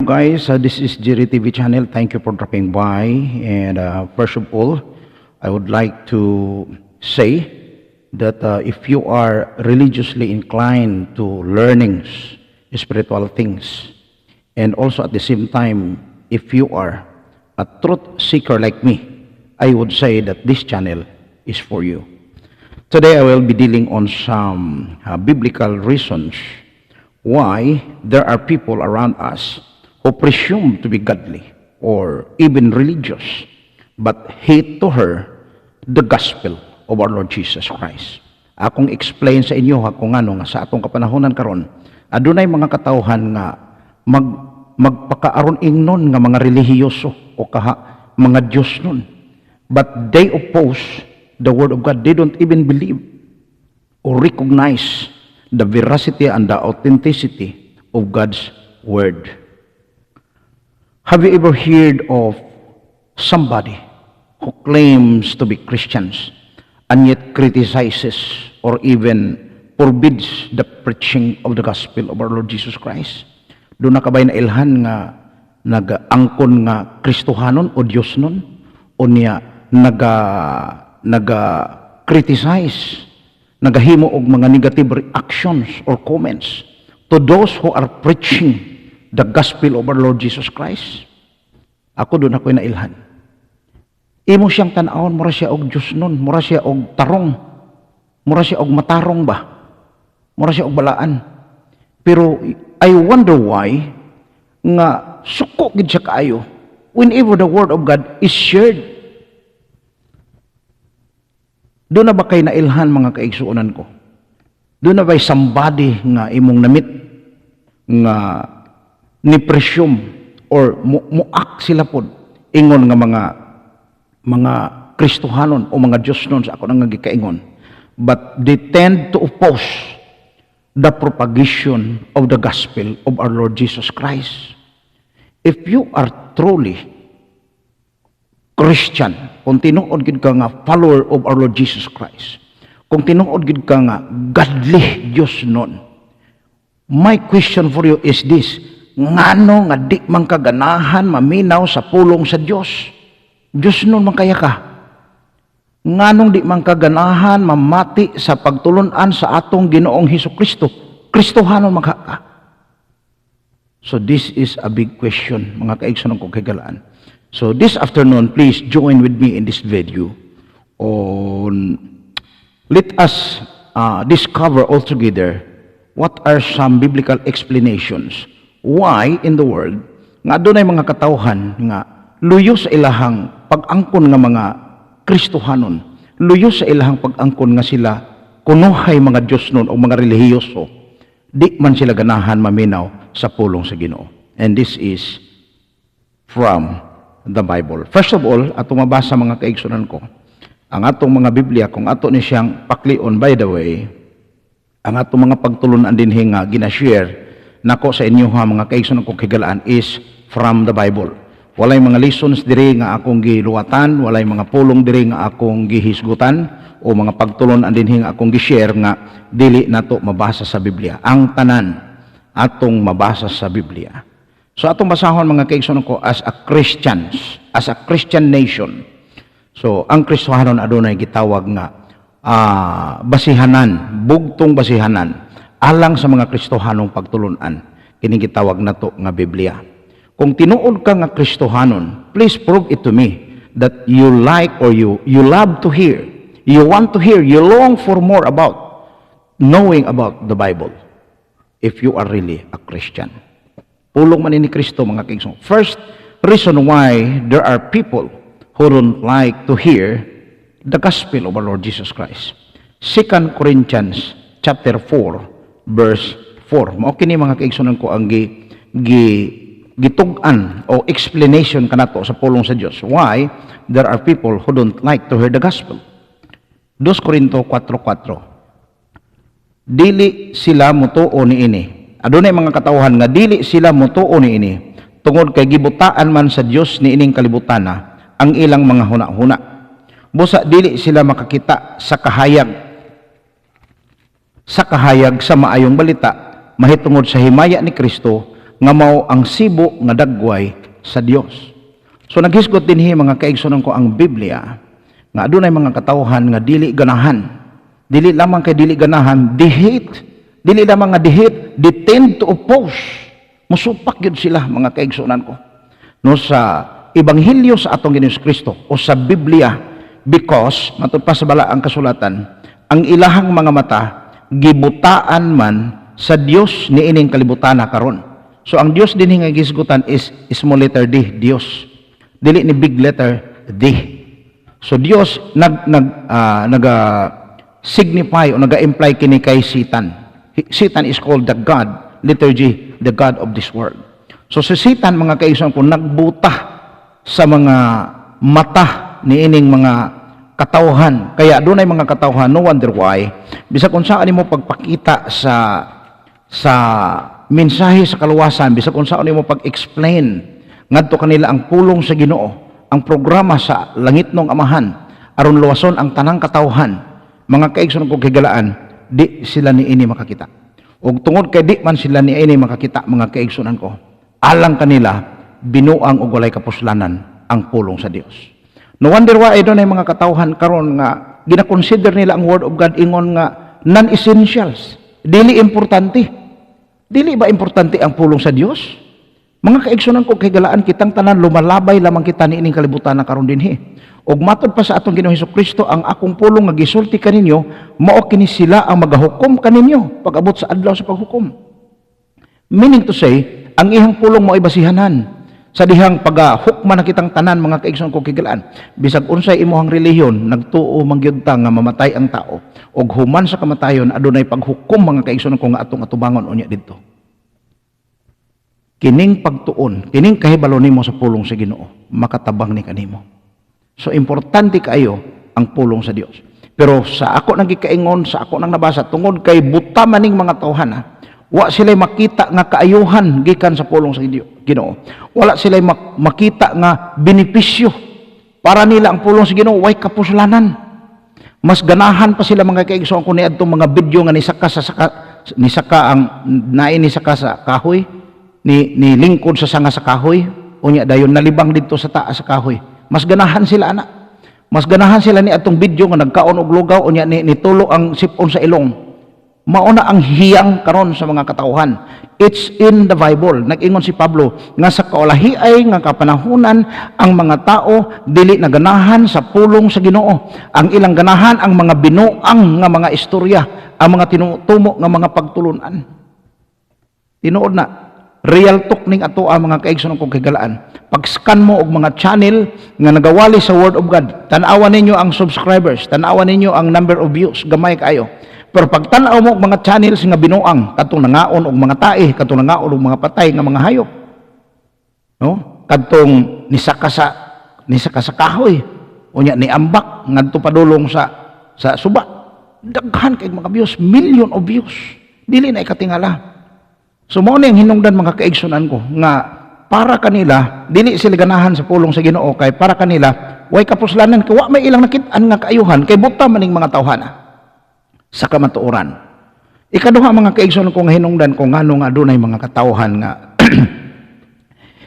Guys, this is Jerry TV channel. Thank you for dropping by. And first of all, I would like to say that if you are religiously inclined to learnings, spiritual things, and also at the same time, if you are a truth seeker like me, I would say that this channel is for you. Today, I will be dealing on some biblical reasons why there are people around us who presume to be godly or even religious, but hate to her the gospel of our Lord Jesus Christ. Akong explain sa inyo kung ano nga sa atong kapanahonan karon, adunay mga katawhan nga magpakaaron ingnon nga mga relihiyoso o mga Diyos nun. But they oppose the word of God. They don't even believe or recognize the veracity and the authenticity of God's word. Have you ever heard of somebody who claims to be Christians and yet criticizes or even forbids the preaching of the gospel of our Lord Jesus Christ? Doon na kabay na ilhan nga nag-angkon nga Kristohanon o Diyos nun o niya criticize, nagahimo og mga negative reactions or comments to those who are preaching the gospel of our Lord Jesus Christ. Ako doon ako'y nailhan. Imo siyang tanawon, mura siya og Diyos nun, mura siya og tarong, mura siya og matarong ba, mura siya og balaan. Pero I wonder why nga suko gid siya kaayo whenever the word of God is shared. Doon na ba kayo nailhan, mga kaigsuunan ko? Doon na ba somebody nga imong namit nga ni presume or muak sila pod ingon nga mga Kristohanon o mga Diyos nun sa ako nang gikaingon, but they tend to oppose the propagation of the gospel of our Lord Jesus Christ. If you are truly Christian, kung tinuod gid ka nga follower of our Lord Jesus Christ, kung tinuod gid ka nga godly Diyos nun, my question for you is this: ngano nga di man kaganahan maminaw sa pulong sa Dios? Dios nun man kaya ka. Nganong di man kaganahan mamati sa pagtulunan sa atong Ginoong Hesukristo? Kristohanon man ka. So this is a big question, mga kaigsunon kong kagalaan. So this afternoon, please join with me in this video on let us discover altogether what are some biblical explanations why in the world nga adunay mga katawhan nga luyo sa ilahang pag-angkon nga mga Kristohanon, luyo sa ilahang pag-angkon nga sila kunuhay mga Diyos nun o mga relihiyoso, di man sila ganahan maminaw sa pulong sa Ginoo. And this is from the Bible. First of all, atong mabasa, mga kaigsunan ko, ang atong mga Biblia, kung ato ni siyang paklion, by the way, ang atong mga pagtulunan din nga ginashare nako sa inyo ha, mga kaigsunan kong kigalaan, is from the Bible. Walay mga lessons diri nga akong giluwatan, walay mga pulong diri nga akong gihisgutan, o mga pagtulon andin nga akong gishare nga dili nato mabasa sa Biblia. Ang tanan atong mabasa sa Biblia. So atong basahon, mga kaigsunan ko, as a Christians, as a Christian nation. So ang Kristohanon adunay gitawag nga basihanan, bugtong basihanan alang sa mga Kristohanong pagtulunan, kini gitawag nato nga Biblia. Kung tinuod ka nga Kristohanon, please prove it to me that you like or you love to hear, you want to hear, you long for more about knowing about the Bible, if you are really a Christian. Pulong man ni Kristo, mga kaigsunon. First reason why there are people who don't like to hear the gospel of our Lord Jesus Christ. 2 Corinthians chapter 4 verse 4. Mao kini, mga kaigsunan ko, ang gitug-an o explanation kanato sa pulong sa Dios why there are people who don't like to hear the gospel. 2 Corinto 4:4. Dili sila mutuo niini. Adunay mga katawhan nga dili sila mutuo niini tungod kay gibutaan man sa Dios niining kalibutana ang ilang mga huna-huna. Busa dili sila makakita sa kahayag sa maayong balita mahitungod sa himaya ni Kristo nga mao ang sibo nga dagway sa Dios. So naghisgot dinhi mga kaigsunan ko ang Biblia nga adunay mga katawhan nga dili ganahan. Dili lamang kay dili ganahan, dihit. Dili lamang nga dihit, they tend to oppose. Musupak yun sila mga kaigsunan ko. No sa Ebanghelyo sa atong Ginoong Kristo o sa Biblia, because matud pa sa bala ang kasulatan, ang ilahang mga mata gibutaan man sa Dios niining kalibutana karon. So ang Dios dinhi nga gisgutan is small letter D, Dios. Dili ni big letter D. So Dios signify o naga-imply kini kay Satan. Satan is called the God, letter G, the God of this world. So si Satan mga kaigsunan ko nagbuta sa mga mata niining mga katawhan. Kaya doon ay mga katawhan, no wonder why, bisag kung saan mo pagpakita sa mensahe sa kaluwasan, bisag kung saan mo pag-explain ngadto kanila ang pulong sa Ginoo, ang programa sa langit ng Amahan, aron luwason ang tanang katawhan, mga kaigsunan ko kigalaan, di sila niini makakita. Ug tungod kay di man sila niini makakita, mga kaigsunan ko, alang kanila binuang og walay kapuslanan ang pulong sa Dios. No wonder why doon ay mga katawhan karon nga gina-consider nila ang Word of God ingon nga non-essentials. Dili importante. Dili ba importante ang pulong sa Dios? Mga kaigsunan ko kay galaan kitang tanan lumalabay lamang kita niining kalibutan na karon dinhi. Og matod pa sa atong Ginoong Hesukristo, ang akong pulong nga gisulti kaninyo mao kini sila ang magahukom kaninyo pag-abot sa adlaw sa paghukom. Meaning to say, ang ihang pulong mo ay basihanan sa dihang pag-hukman na kitang tanan mga kaigsunan ko kigalaan. Bisag unsay imuhang relihiyon, nagtuo mangyud ta nga mamatay ang tao. Og human sa kamatayon, adunay paghukom mga kaigsunan ko nga atong atubangon unya didto. Kining pagtuon, kining kahibalo nimo sa pulong sa Ginoo, makatabang ni kanimo. So importante kayo ang pulong sa Dios. Pero sa ako nang gikaingon, sa ako nang nabasa, tungod kay buta maning mga tawhana, wa sila makita nga kaayuhan gikan sa pulong sa Ginoo. Wala sila makita nga benepisyo para nila ang pulong sa Ginoo way kapuslanan. Mas ganahan pa sila mga kaigsuon ko niadtong mga video nga nisaka ang nain ni saka sa kahoy, ni lingkod sa sanga sa kahoy, unya dayon nalibang didto sa taas sa kahoy. Mas ganahan sila ana. Mas ganahan sila ni atong video nga nagkaon og lugaw unya ni tulo ang sipon sa ilong. Mauna ang hiyang karon sa mga katawhan. It's in the Bible. Nag-ingon si Pablo nga sa kaulahiay nga kapanahunan ang mga tao dili naganahan sa pulong sa Ginoo. Ang ilang ganahan ang mga binuang nga mga istorya, ang mga tinutumo nga mga pagtulunan. Tinuod na real talk ning ato ang mga kaigsunan kong kigalaan. Pag-scan mo og mga channel nga nagawali sa Word of God, tan-awan ninyo ang subscribers, tan-awan ninyo ang number of views, gamay kayo. Pero pag tanaw mo og mga channels nga binuang, katong nangaon og mga tae, katong nangaon og mga patay nga mga hayop. No? Katong nisaka sa kahoy, unya ni ambak ngadto padulong sa suba. Daghan kay mga views, million of views. Dili na ikatingala. So mo ning hinungdan mga kaigsunan ko nga para kanila dili sila ganahan sa pulong sa Ginoo kay para kanila way kapuslanan kay wa may ilang nakit-an nga kaayuhan kay buta maning mga tawhana sa kamatuoran. Ikaduha mga kaigsunan ko nga hinungdan ko ngano nga adunay mga katawhan nga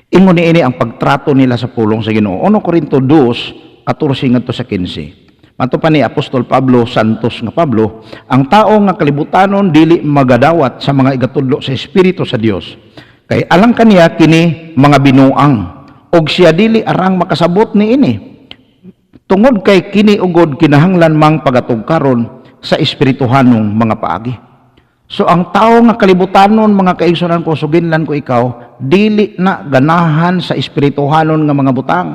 ingon niini ang pagtrato nila sa pulong sa Ginoo. 1 Corinto 2:14 ngadto sa 15. Mato pa ni Apostol Pablo Santos nga Pablo, ang tao nga kalibutanon dili magadawat sa mga igatudlo sa Espiritu sa Dios. Kay alang kaniya kini mga binuang og siya dili arang makasabot niini. Tungod kay kini ugod kinahanglan mang pagatugkaron sa espirituhanong mga paagi. So ang tao nga kalibutanon mga kaigsunan ko, suginlan ko ikaw, dili na ganahan sa espirituhanon nga mga butang.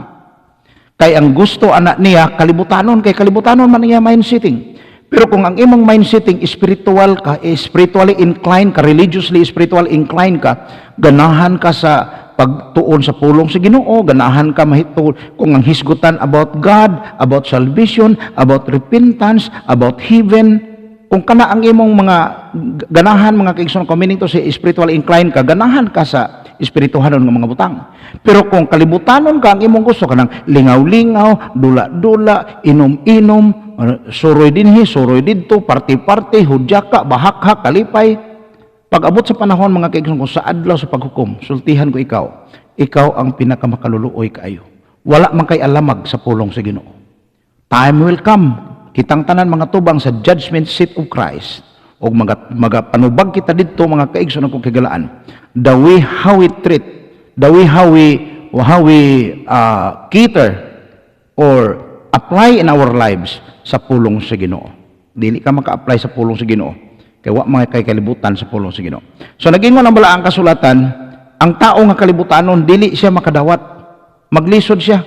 Kay ang gusto anak niya kalibutanon, kay kalibutanon man niya mindsetting. Pero kung ang imong mindsetting spiritual ka, spiritually inclined ka, religiously spiritual inclined ka, ganahan ka sa pagtuon sa pulong sa Ginoo, ganahan ka mahitungod kung ang hisgutan about God, about salvation, about repentance, about heaven. Kung kana ang imong mga ganahan mga kaigsunan ko, meaning to say spiritual inclined ka, ganahan ka sa espirituhanon ng mga butang. Pero kung kalibutanon ka ang imong gusto kanang lingaw-lingaw, dula-dula, inom-inom, suroy dinhi, suroy didto, party-party, hudyaka, bahakha, kalipay, Pag abot sa panahon mga kaigsoon ko sa adlaw sa paghukom, sultihan ko ikaw ang pinakamakaluluoy kaayo. Wala man kay alamag sa pulong sa Ginoo. Time will come, kitang tanan mga tubang sa judgment seat of Christ, o panubag kita dito mga kaigsoon kong kagalaan, the way how we treat, the way how we cater or apply in our lives sa pulong sa Ginoo. Dili ka maka-apply sa pulong sa Ginoo kay wa mga kay kalibutan sa pulong sa Ginoo. So nagingon ang balaang kasulatan, ang tao nga kalibutanon dili siya makadawat, maglisod siya.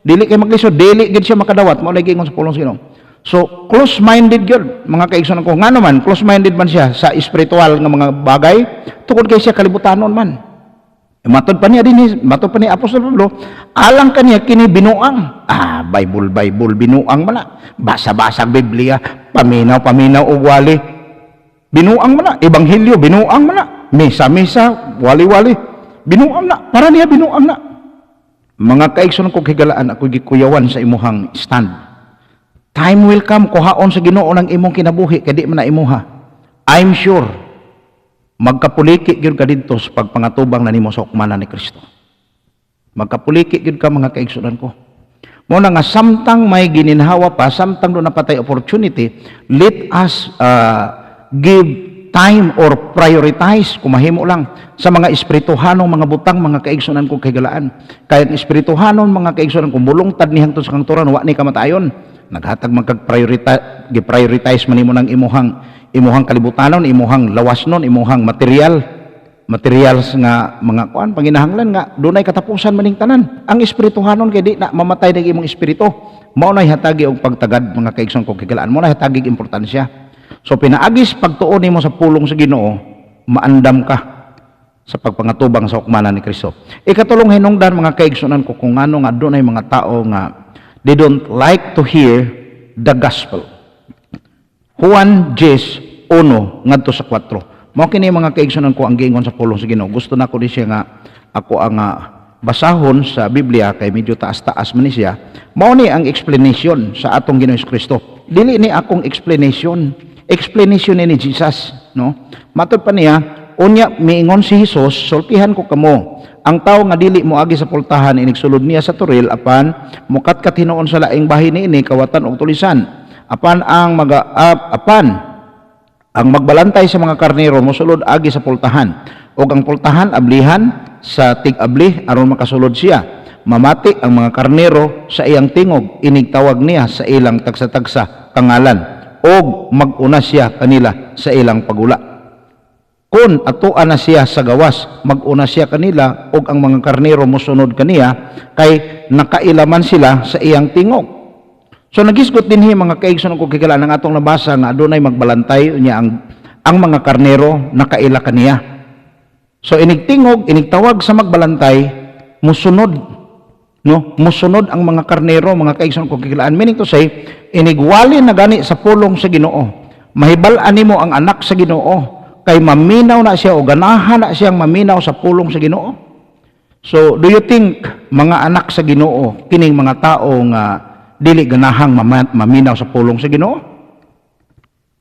Dili kay maglisod, dili gid siya makadawat, mao nagingon sa pulong sa Ginoo. So close-minded gyud mga kaigsoon ko. Ngano man close-minded man siya sa espiritual nga mga bagay, tungod kay siya kalibutanon man. Matod pa niya matod pa ni Apostol Pablo, alang kaniya kini binuang. Bible binuang man na. Basa-basa Biblia, paminaw og wali. Binuang man na, ebanghelyo binuang man na. Misa, wali-wali. Binuang na, para niya binuang na. Mga kaigsoon ko higalaan, ako gikuyawan sa imuhang stand. Time will come, kuhaon sa Ginoo ng imong kinabuhi, kadi man na imuha. I'm sure, magkapuliki gyud ka didto sa pagpangatubang na nimo sa hukmanan ni Kristo. Magkapuliki gyud ka mga kaigsunan ko. Mo na nga samtang may gininhawa pa, samtang do napatay opportunity, let us give time or prioritize kumahimo lang sa mga espirituhanong mga butang mga kaigsunan ko kagalaan. Kaya ang espirituhanon mga kaigsunan ko bulungtad ni hangtod sa kangturan wa ni kamatayon. Naghatag magka-prioritize, gi-prioritize man nimo ng imuhang kalibutanon, imuhang lawasnon, imuhang materials nga mga kuan panginahanglan nga dunay katapusan maning tanan. Ang espirituhanon kay di na mamatay ng imong espiritu. Mao nay hatagi og pagtagad mga kaigsoon ko kagalaan. Mao nay hatagi importansya. So pinaagis pagtuon nimo sa pulong sa Ginoo, maandam ka sa pagpangatubang sa hukmanan ni Kristo. Ikatulong hinungdan mga kaigsunan ko kung ano nga dunay mga tao nga they don't like to hear the gospel. Juan 10:1 ngadto sa 4. Mao kini mga kaigsunan ko ang giingon sa pulong sa Ginoo. Gusto na ko di siya nga ako ang basahon sa Biblia kay medyo taas-taas man siya. Mao ni ang explanation sa atong Ginoong Kristo. Dili ni akong explanation ni Jesus, no? Matod pa niya, unya miingon si Jesus, sultihan ko kamo. Ang tao nga dili mo agi sa pultahan inigsulod niya sa turil apan mukatkat hinuon sa laing bahin niini kawatan og tulisan. Apan ang magbalantay sa mga karnero mosulod agi sa pultahan. Og ang pultahan ablihan sa tig-abli aron makasulod siya. Mamati ang mga karnero sa iyang tingog, inigtawag niya sa ilang tagsa-tagsa kangalan. Og mag-una siya kanila sa ilang pagula. Kung atuan na siya sa gawas, mag-una siya kanila og ang mga karnero mosunod kaniya kay nakailaman sila sa iyang tingog. So nagisgot dinhi mga kaigsoon ko kagalaan ng atong nabasa nga adunay magbalantay niya ang mga karnero nakaila kaniya. So inigtingog, inigtawag sa magbalantay, musunod. No, musunod ang mga karnero, mga kaigsoon ko kagalaan. Meaning to say, inigwali na gani sa pulong sa Ginoo. Mahibal-an nimo ang anak sa Ginoo kay maminaw na siya o ganahan na siyang maminaw sa pulong sa Ginoo. So, do you think mga anak sa Ginoo kining mga tao nga dili ganahang maminaw sa pulong sa Ginoo?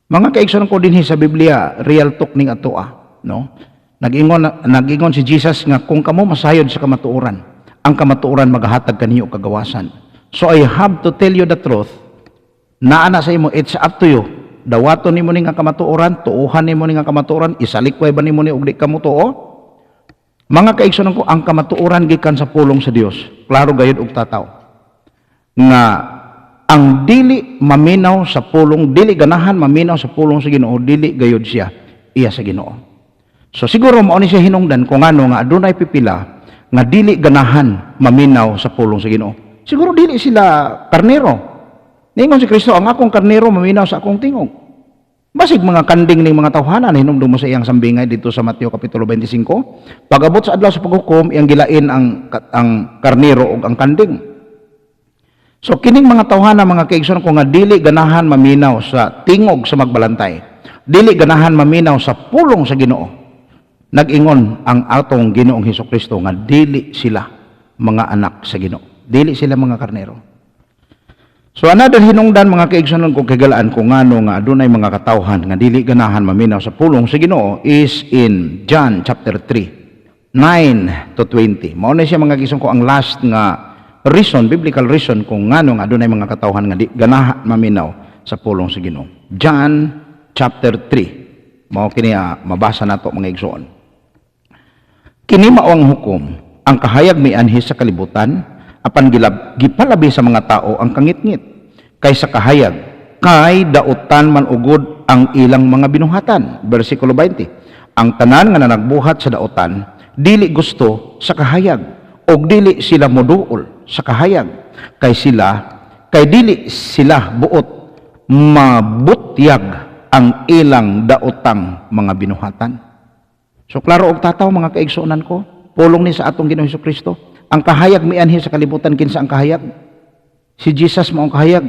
Mga kaigsoon ko dinhi sa Biblia, real talk ning atoa, no? Nag-ingon si Jesus nga kung kamo masayod sa kamatuoran, ang kamatuoran maghatag kaniyo kagawasan. So I have to tell you the truth. Naana sa imo, it's up to you. Dawaton nimo ning kamatuoran, tuuhan nimo ning kamatuoran, isalikway ba nimo ni og di kamo tuo? Mga kaigsoon ko, ang kamatuoran gikan sa pulong sa Dios. Klaro gayud og tataw. Nga ang dili maminaw sa pulong, dili ganahan maminaw sa pulong sa Ginoo, dili gayud siya iya sa Ginoo. So siguro mao ni siya hinungdan kung ano nga adunay pipila nga dili ganahan maminaw sa pulong sa Ginoo. Siguro dili sila karnero. Ningon si Kristo, ang akong karnero maminaw sa akong tingog. Basig mga kanding ning mga tawhanan hinumdum mo sa iyang sambingay dito sa Mateo kapitulo 25. Pag-abot sa adlaw sa paghukom, iyang gilain ang karnero ug ang kanding. So kining mga tawhanan mga kaigsoon ko nga dili ganahan maminaw sa tingog sa magbalantay. Dili ganahan maminaw sa pulong sa Ginoo. Nag-ingon ang atong Ginoong Hesukristo nga dili sila mga anak sa Ginoo. Dili sila mga karnero. So another hinungdan mga kaigsunon ko kagalaan kung ngano nga adunay mga katawhan nga dili ganahan maminaw sa pulong sa Ginoo is in John chapter 3 9 to 20. Mao na siya mga kaigsunon ko ang last nga reason, biblical reason kung ngano nga adunay mga katawhan nga di ganahan maminaw sa pulong sa Ginoo. John chapter 3. Mao kini mabasa nato mga igsoon. Kini mao ang hukom, ang kahayag may anhi sa kalibutan apan gipalabi sa mga tao ang kangitngit kaysa kahayag kay dautan man ugod ang ilang mga binuhatan. Versikulo 20. Ang tanan nga nagbuhat sa dautan dili gusto sa kahayag og dili sila moduol sa kahayag kay dili sila buot mabutyag ang ilang daotang mga binuhatan. So klaro og tataw mga kaigsuonan ko, pulong ni sa atong Ginoong Hesukristo. Ang kahayag may anhi sa kalibutan kinsa ang kahayag? Si Jesus mao ang kahayag.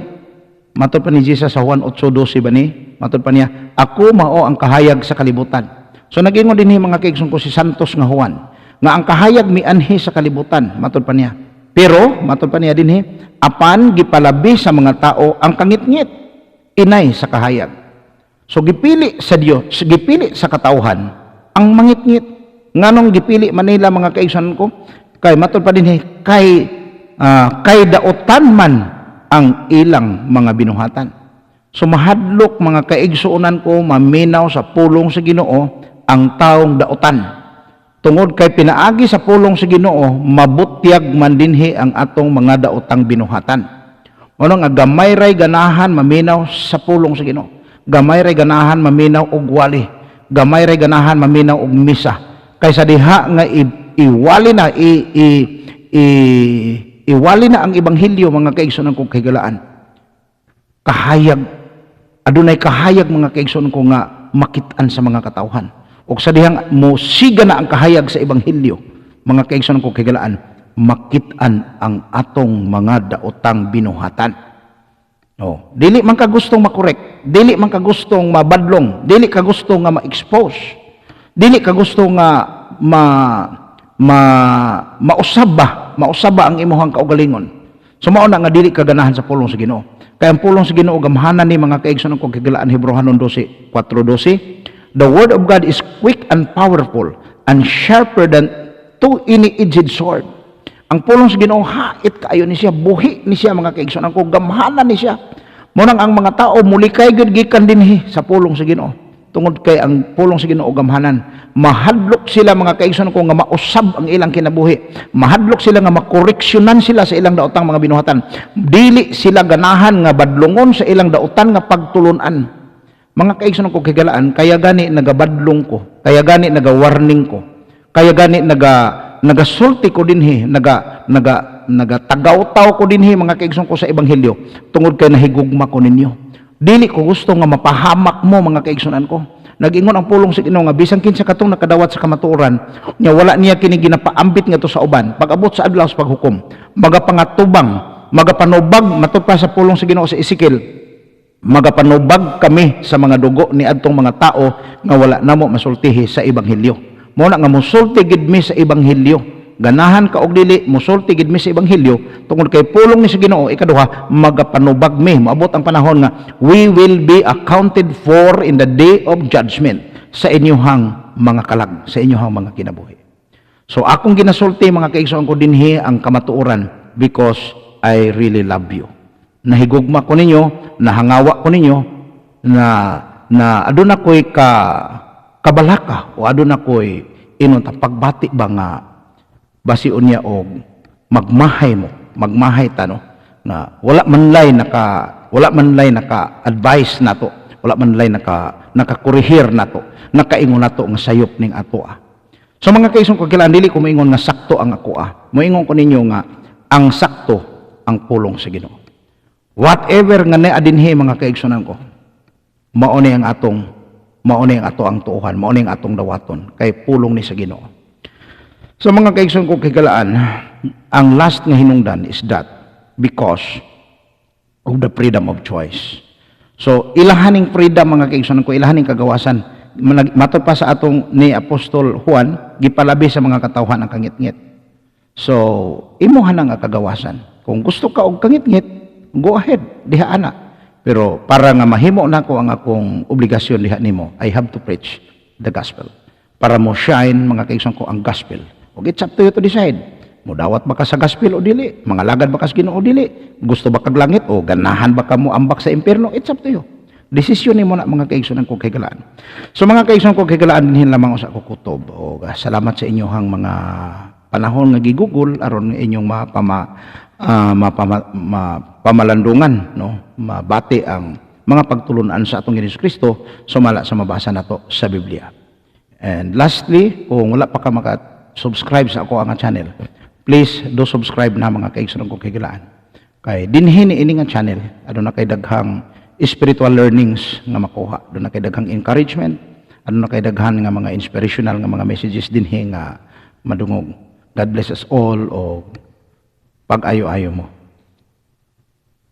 Matod pa ni Jesus sa Juan 8:12 ba ni? Matod pa niya, ako mao ang kahayag sa kalibutan. So nag-ingon dinhi mga kaigsoon ko si Santos nga Juan nga ang kahayag may anhi sa kalibutan, matod pa niya. Pero matod pa niya dinhi, apan gipalabi sa mga tao ang kangitngit inay sa kahayag. So gipili sa Dios, gipili sa katawhan ang mangitngit. Nganong gipili man nila mga kaigsoon ko? Kay matod pa dinhi kay daotan man ang ilang mga binuhatan. So mahadlok mga kaigsuonan ko maminaw sa pulong sa Ginoo ang taong daotan. Tungod kay pinaagi sa pulong sa Ginoo mabutyag man dinhi ang atong mga daotang binuhatan. Ano nga gamay ray ganahan maminaw sa pulong sa Ginoo. Gamay ray ganahan maminaw og wali. Gamay ray ganahan maminaw og misa. Kaysa diha nga iwali na iwali na ang ebanghelyo mga kaigsuonan kong kahigalaan. Kahayag, adunay kahayag mga kaigsuonan ko nga makitaan sa mga katawhan. O sa dihang musiga na ang kahayag sa ebanghelyo, mga kaigsuonan kong kahigalaan, makitaan ang atong mga daotang binuhatan. No, dili man ka gustong makorek, dili man ka gustong mabadlong, dili ka gusto nga ma-expose, dili ka gusto nga mausaba ang imuhang kaugalingon. So mao na nga dili kaganahan sa pulong sa Ginoo. Kaya ang pulong sa Ginoo gamhanan ni mga kaigsuonan kong kahigalaan Hebrehanon 12:4-12. The word of God is quick and powerful and sharper than two-edged sword. Ang pulong sa Ginoo hait kaayo ni siya, buhi ni siya mga kaigsuonan ko, gamhanan ni siya. Mo nang ang mga tao mulikay gyud gikan dinhi sa pulong sa Ginoo. Tungod kay ang pulong sa Ginoo gamhanan, mahadlok sila mga kaigsuonan ko nga mausab ang ilang kinabuhi. Mahadlok sila nga makoreksyonan sila sa ilang daotang mga binuhatan. Dili sila ganahan nga badlongon sa ilang daotan nga pagtulunan. Mga kaigsuonan ko kahigalaan, kaya gani nagabadlong ko, kaya gani nagawarning ko, kaya gani nagasulti ko dinhi, nagatagaw-taw ko dinhi mga kaigsuonan ko sa ebanghelyo tungod kay nahigugma ko ninyo. Dili ko gusto nga mapahamak mo mga kaigsuonan ko. Nag-ingon ang pulong sa Ginoo nga bisan kinsa katong nakadawat sa kamatuoran, nya wala niya kini ginapaambit nga to sa uban. Pag-abot sa adlaw sa paghukom, magapangatubang, magapanubag matod pa sa pulong sa Ginoo sa Ezekiel. Magapanubag kami sa mga dugo ni adtong mga tao nga wala namo masultihi sa ebanghelyo. Mo na nga mosulti gid mi sa ebanghelyo. Ganahan ka og dili mosulti gid mi sa ebanghelyo tungod kay pulong ni sa Ginoo ikaduha magapanubag mi. Maabot ang panahon nga we will be accounted for in the day of judgment sa inyong mga kalag, sa inyong mga kinabuhi. So akong ginasulti mga kaigsuonan ko dinhi ang kamatuoran because I really love you. Nahigugma ko ninyo, nahangawa ko ninyo na aduna koy kabalaka o aduna koy inon ta pagbati ba nga basiun niya og magmahay ta no na wala man lay naka advice nato, wala man lay nakakurihir nato, nakaingon nato nga sayop ning ato. So mga kaigsuon ko kilaan dili ko moingon nga sakto ang ako moingon ko ninyo nga ang sakto ang pulong sa Ginoo. Whatever nga naa dinhi mga kaigsuonan ko, mao ni ang ato ang tuohan, mao ni ang atong dawaton kay pulong ni sa Ginoo. So mga kaigsuon ko kahigalaan, ang last nga hinungdan is that because of the freedom of choice. So ilahaning freedom mga kaigsuonan ko, ilahaning kagawasan. Matod pa sa atong ni Apostol Juan, gipalabi sa mga katawhan ang kangitngit. So imuha na nga kagawasan. Kung gusto ka og kangitngit, go ahead, diha ana. Pero para nga mahimo nako ang akong obligasyon diha nimo, I have to preach the gospel. Para mo shine mga kaigsoon ko ang gospel. Og it's up to you to decide. Mudawat ba ka sa gospel o dili? Mga lagad ba ka sa Ginoo o dili? Gusto ba kag langit o ganahan ba ka mo ambak sa impierno? It's up to you. Desisyon nimo na mga kaigsoon kong kahigalaan. So mga kaigsoon kong kahigalaan dinhin lamang sa ako kutob. O salamat sa inyohang mga panahon nga gigugol aron inyong pamalandungan, no? Mabati ang mga pagtulunan sa atong Hesus Kristo sumala sa mabasa nato sa Biblia. And lastly, kung wala pa ka maka-subscribe sa ako ang channel, please do subscribe na mga kaigsoon kong kahigalaan. Kay dinhin ini nga channel, aduna kay daghang spiritual learnings nga makuha, aduna kay daghang encouragement, aduna kay daghan nga mga inspirational nga mga messages dinhi nga madungog. God bless us all o pag-ayo-ayo mo.